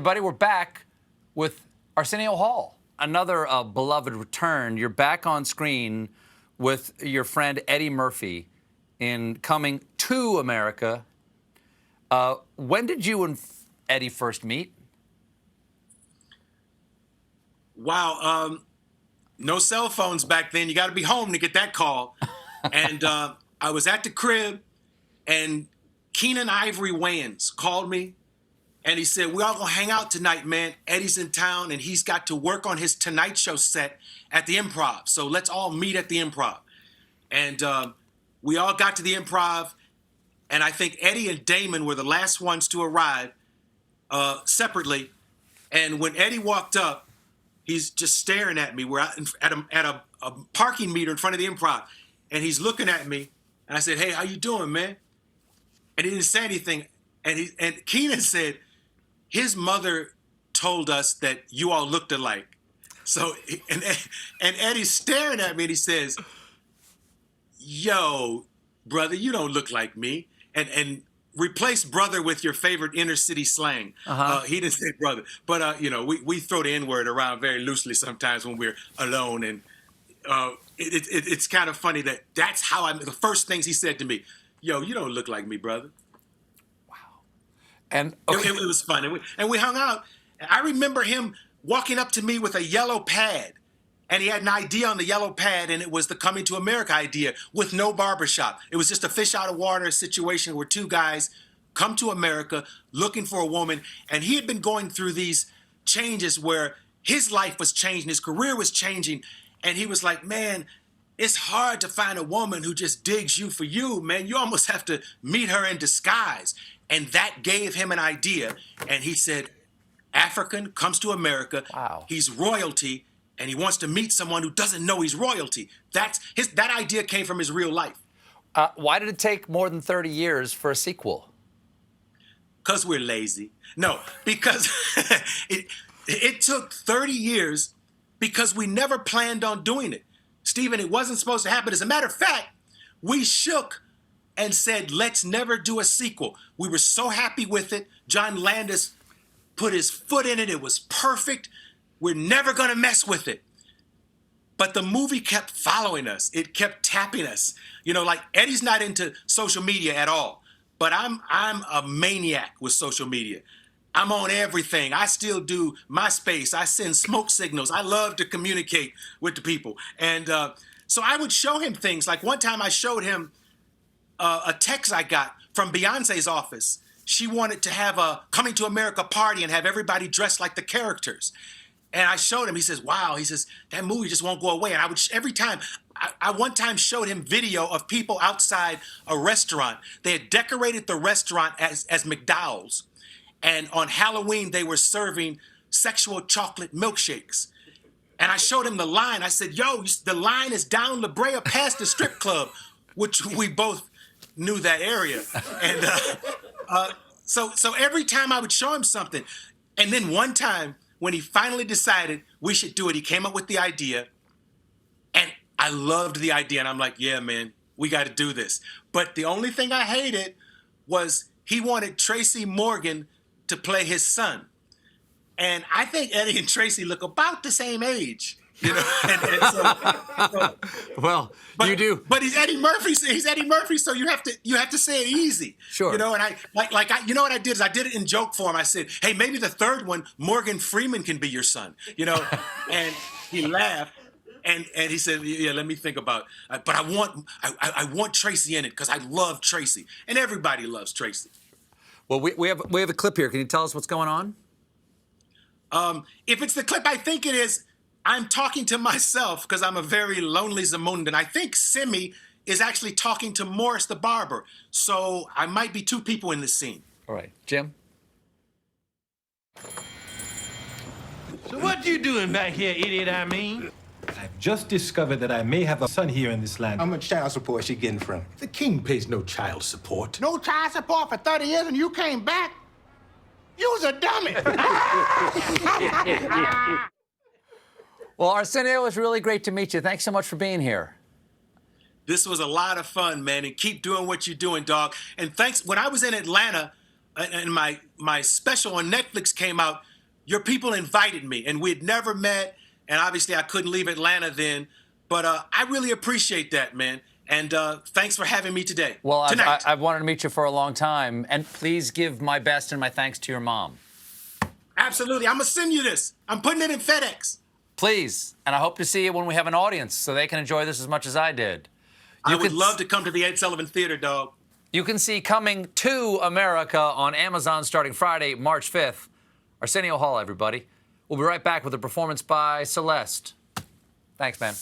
everybody. We're back with Arsenio Hall. Another beloved return. You're back on screen with your friend Eddie Murphy in Coming to America. When did you and Eddie first meet? Wow. No cell phones back then. You got to be home to get that call. And I was at the crib, and Keenan Ivory Wayans called me, and he said, "We're all going to hang out tonight, man. Eddie's in town, and he's got to work on his Tonight Show set at the Improv. So let's all meet at the Improv." And we all got to the Improv, and I think Eddie and Damon were the last ones to arrive separately. And when Eddie walked up, he's just staring at me. We're out at a parking meter in front of the Improv, and he's looking at me. And I said, "Hey, how you doing, man?" And he didn't say anything. And Keenan said, his mother told us that you all looked alike. So, and Eddie's staring at me, and he says, "Yo, brother, you don't look like me." And replace brother with your favorite inner city slang. He didn't say brother, but we throw the N-word around very loosely sometimes when we're alone, and it's kind of funny that's how the first things he said to me. "Yo, you don't look like me, brother." Wow. And it was fun, and we hung out. I remember him walking up to me with a yellow pad, and he had an idea on the yellow pad, and it was the Coming to America idea with no barbershop. It was just a fish out of water situation where two guys come to America looking for a woman, and he had been going through these changes where his life was changing, his career was changing, and he was like, "Man, it's hard to find a woman who just digs you for you, man. You almost have to meet her in disguise." And that gave him an idea, and he said, African, comes to America, wow. He's royalty, and he wants to meet someone who doesn't know he's royalty. That idea came from his real life. Why did it take more than 30 years for a sequel? Because we're lazy. No, because it took 30 years because we never planned on doing it. Stephen, it wasn't supposed to happen. As a matter of fact, we shook and said, let's never do a sequel. We were so happy with it. John Landis put his foot in it. It was perfect. We're never going to mess with it. But the movie kept following us. It kept tapping us. Like Eddie's not into social media at all, but I'm a maniac with social media. I'm on everything. I still do MySpace. I send smoke signals. I love to communicate with the people. And so I would show him things. Like one time I showed him a text I got from Beyonce's office. She wanted to have a Coming to America party and have everybody dressed like the characters. And I showed him, he says, "Wow," he says, "that movie just won't go away." And I would, every time, I one time showed him video of people outside a restaurant. They had decorated the restaurant as McDowell's. And on Halloween, they were serving sexual chocolate milkshakes. And I showed him the line. I said, "Yo, the line is down La Brea past the strip club," which we both knew that area. And so every time I would show him something. And then one time, when he finally decided we should do it, he came up with the idea. And I loved the idea. And I'm like, "Yeah, man, we got to do this." But the only thing I hated was he wanted Tracy Morgan to play his son. And I think Eddie and Tracy look about the same age. Well, you do. But he's Eddie Murphy. He's Eddie Murphy, so you have to say it easy. Sure. And I what I did is I did it in joke form. I said, "Hey, maybe the third one, Morgan Freeman can be your son." And he laughed. And he said, "Yeah, let me think about it. But I want Tracy in it because I love Tracy, and everybody loves Tracy." Well, we have a clip here. Can you tell us what's going on? If it's the clip I think it is, I'm talking to myself because I'm a very lonely Zamundan. I think Simi is actually talking to Morris the barber. So I might be two people in this scene. All right. Jim? So what you doing back here, idiot, I mean? I've just discovered that I may have a son here in this land. How much child support is she getting from? The king pays no child support. No child support for 30 years and you came back? You was a dummy. Well, Arsenio, it was really great to meet you. Thanks so much for being here. This was a lot of fun, man, and keep doing what you're doing, dog. And thanks. When I was in Atlanta and my special on Netflix came out, Your people invited me, and we'd never met, and obviously I couldn't leave Atlanta then, but I really appreciate that, man. And thanks for having me today. Well, Tonight. I've wanted to meet you for a long time, and please give my best and my thanks to your mom. Absolutely. I'm going to send you this. I'm putting it in FedEx. Please, and I hope to see you when we have an audience so they can enjoy this as much as I did. I would love to come to the Ed Sullivan Theater, dog. You can see Coming to America on Amazon starting Friday, March 5th. Arsenio Hall, everybody. We'll be right back with a performance by Celeste. Thanks, man.